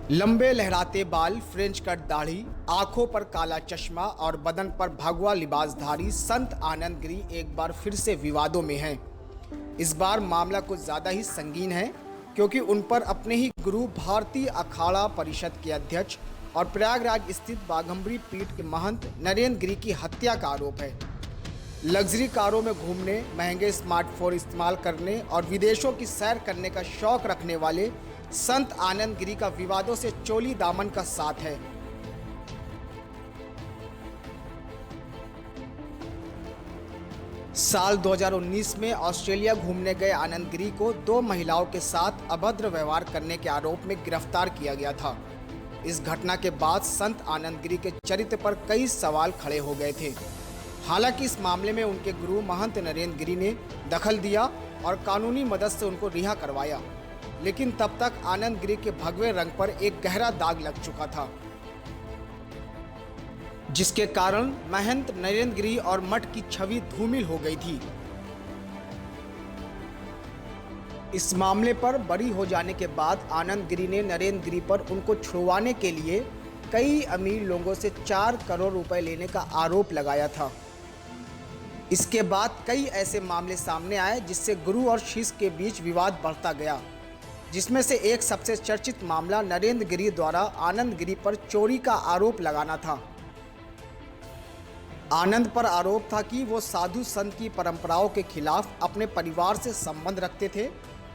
लंबे लहराते बाल, फ्रेंच कट दाढ़ी, आंखों पर काला चश्मा और बदन पर भगवा लिबासधारी संत आनंद गिरी एक बार फिर से विवादों में हैं। इस बार मामला कुछ ज्यादा ही संगीन है, क्योंकि उन पर अपने ही गुरु भारतीय अखाड़ा परिषद के अध्यक्ष और प्रयागराज स्थित बाघंबरी पीठ के महंत नरेंद्र गिरी की हत्या का आरोप है। लग्जरी कारों में घूमने, महंगे स्मार्टफोन इस्तेमाल करने और विदेशों की सैर करने का शौक रखने वाले संत आनंद गिरी का विवादों से चोली दामन का साथ है। साल 2019 में ऑस्ट्रेलिया घूमने गए आनंद गिरी को 2 महिलाओं के साथ अभद्र व्यवहार करने के आरोप में गिरफ्तार किया गया था। इस घटना के बाद संत आनंद गिरी के चरित्र पर कई सवाल खड़े हो गए थे। हालांकि इस मामले में उनके गुरु महंत नरेंद्र गिरी ने दखल दिया और कानूनी मदद से उनको रिहा करवाया, लेकिन तब तक आनंद गिरी के भगवे रंग पर एक गहरा दाग लग चुका था, जिसके कारण महंत नरेंद्र गिरी और मठ की छवि धूमिल हो गई थी। इस मामले पर बरी हो जाने के बाद आनंद गिरी ने नरेंद्र गिरी पर उनको छुड़वाने के लिए कई अमीर लोगों से 4 करोड़ रुपए लेने का आरोप लगाया था। इसके बाद कई ऐसे मामले सामने आए जिससे गुरु और शिष्य के बीच विवाद बढ़ता गया, जिसमें से एक सबसे चर्चित मामला नरेंद्र गिरी द्वारा आनंद गिरी पर चोरी का आरोप लगाना था। आनंद पर आरोप था कि वो साधु संत की परंपराओं के खिलाफ अपने परिवार से संबंध रखते थे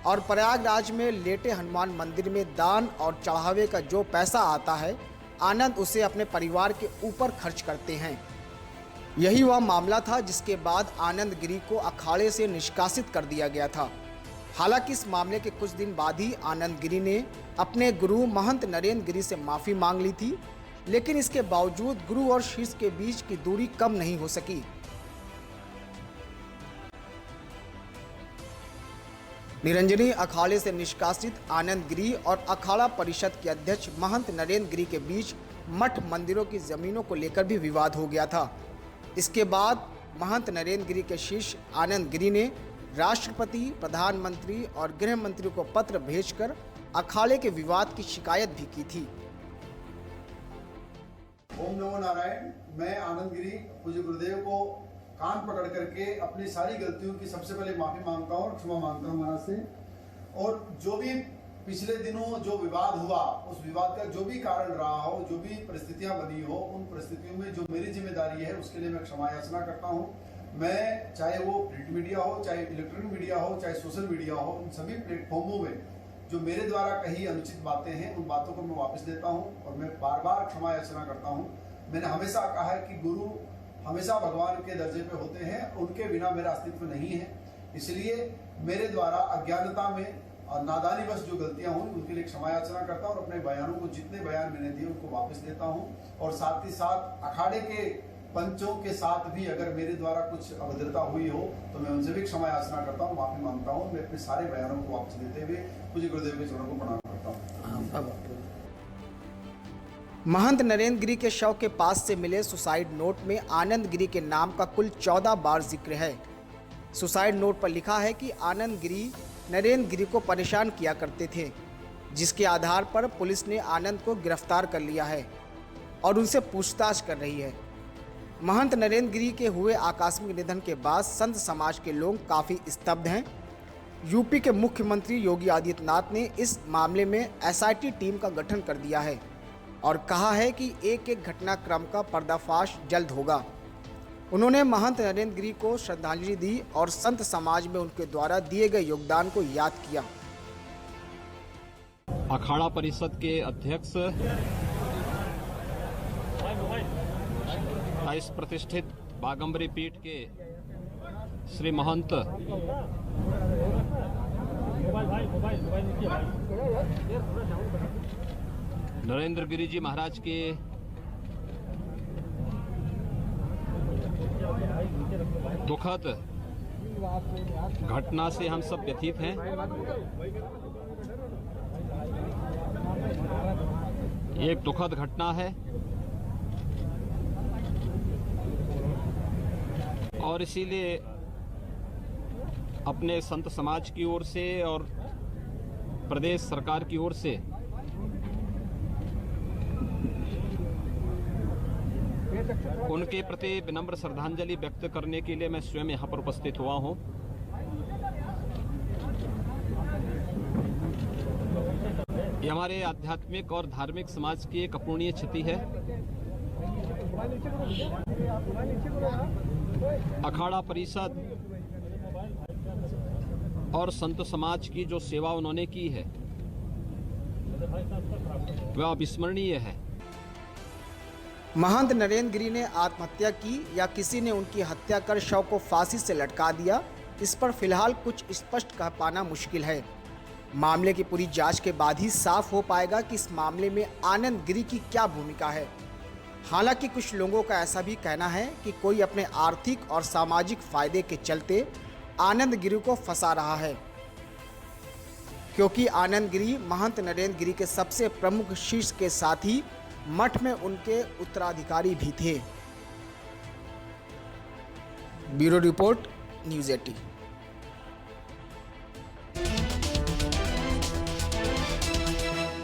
और प्रयागराज में लेटे हनुमान मंदिर में दान और चढ़ावे का जो पैसा आता है, आनंद उसे अपने परिवार के ऊपर खर्च करते हैं। यही वह मामला था जिसके बाद आनंद गिरी को अखाड़े से निष्कासित कर दिया गया था। हालांकि इस मामले के कुछ दिन बाद ही आनंद गिरी ने अपने गुरु महंत नरेंद्र गिरी से माफी मांग ली थी, लेकिन इसके बावजूद गुरु और शिष्य के बीच की दूरी कम नहीं हो सकी। निरंजनी अखाड़े से निष्कासित आनंद गिरी और अखाड़ा परिषद के अध्यक्ष महंत नरेंद्र गिरी के बीच मठ मंदिरों की जमीनों को लेकर भी विवाद हो गया था। इसके बाद महंत नरेंद्र गिरी के शिष्य आनंद गिरी ने राष्ट्रपति, प्रधानमंत्री और गृह मंत्री को पत्र भेजकर अखाड़े के विवाद की शिकायत भी की थी। ओम नमो नारायण। मैं आनंद गिरी पूज्य गुरुदेव को कान पकड़ करके अपनी सारी गलतियों की सबसे पहले माफी मांगता हूँ और क्षमा मांगता हूँ महाराज से। और जो भी पिछले दिनों जो विवाद हुआ, उस विवाद का जो भी कारण रहा हो, जो भी परिस्थितियां बनी हो, उन परिस्थितियों में जो मेरी जिम्मेदारी है उसके लिए मैं क्षमा याचना करता हूँ। मैं चाहे वो प्रिंट मीडिया हो, चाहे इलेक्ट्रॉनिक मीडिया हो, चाहे सोशल मीडिया हो, उन सभी प्लेटफॉर्मों में जो मेरे द्वारा कही अनुचित बातें हैं, उन बातों को मैं वापस लेता हूँ और मैं बार बार क्षमा याचना करता हूँ। मैंने हमेशा कहा है कि गुरु हमेशा भगवान के दर्जे पे होते हैं, उनके बिना मेरा अस्तित्व नहीं है। इसलिए मेरे द्वारा अज्ञानता में और नादानीवश जो गलतियां हुई उनके लिए क्षमा याचना करता हूं और अपने बयानों को, जितने बयान मैंने दिए उनको वापस लेता हूं। और साथ ही साथ अखाड़े के पंचों के साथ भी अगर मेरे द्वारा कुछ अभद्रता हुई हो तो मैं उनसे भी क्षमा याचना करता हूं, माफी मांगता हूं। मैं अपने सारे बयानों को वापस लेते हुए पूज्य गुरुदेव के चरणों को प्रणाम करता हूँ। महंत नरेंद्र गिरी के शव के पास से मिले सुसाइड नोट में आनंद गिरी के नाम का कुल 14 बार जिक्र है। सुसाइड नोट पर लिखा है कि आनंद गिरी नरेंद्र गिरी को परेशान किया करते थे, जिसके आधार पर पुलिस ने आनंद को गिरफ्तार कर लिया है और उनसे पूछताछ कर रही है। महंत नरेंद्र गिरी के हुए आकस्मिक निधन के बाद संत समाज के लोग काफ़ी स्तब्ध हैं। यूपी के मुख्यमंत्री योगी आदित्यनाथ ने इस मामले में एसआईटी टीम का गठन कर दिया है और कहा है कि एक एक घटनाक्रम का पर्दाफाश जल्द होगा। उन्होंने महंत नरेंद्र गिरी को श्रद्धांजलि दी और संत समाज में उनके द्वारा दिए गए योगदान को याद किया। अखाड़ा परिषद के अध्यक्ष, इस प्रतिष्ठित बाघंबरी पीठ के श्री महंत नरेंद्र गिरी जी महाराज के दुखद घटना से हम सब व्यथित हैं। एक दुखद घटना है और इसीलिए अपने संत समाज की ओर से और प्रदेश सरकार की ओर से उनके प्रति विनम्र श्रद्धांजलि व्यक्त करने के लिए मैं स्वयं यहाँ पर उपस्थित हुआ हूँ। ये हमारे आध्यात्मिक और धार्मिक समाज की एक अपूर्णीय क्षति है। अखाड़ा परिषद और संत समाज की जो सेवा उन्होंने की है वह अविस्मरणीय है। महंत नरेंद्र गिरी ने आत्महत्या की या किसी ने उनकी हत्या कर शव को फांसी से लटका दिया, इस पर फिलहाल कुछ स्पष्ट कह पाना मुश्किल है। मामले की पूरी जांच के बाद ही साफ हो पाएगा कि इस मामले में आनंद गिरी की क्या भूमिका है। हालांकि कुछ लोगों का ऐसा भी कहना है कि कोई अपने आर्थिक और सामाजिक फायदे के चलते आनंद गिरी को फंसा रहा है, क्योंकि आनंद गिरी महंत नरेंद्र गिरी के सबसे प्रमुख शिष्य के साथ ही मठ में उनके उत्तराधिकारी भी थे। Bureau report, news 18।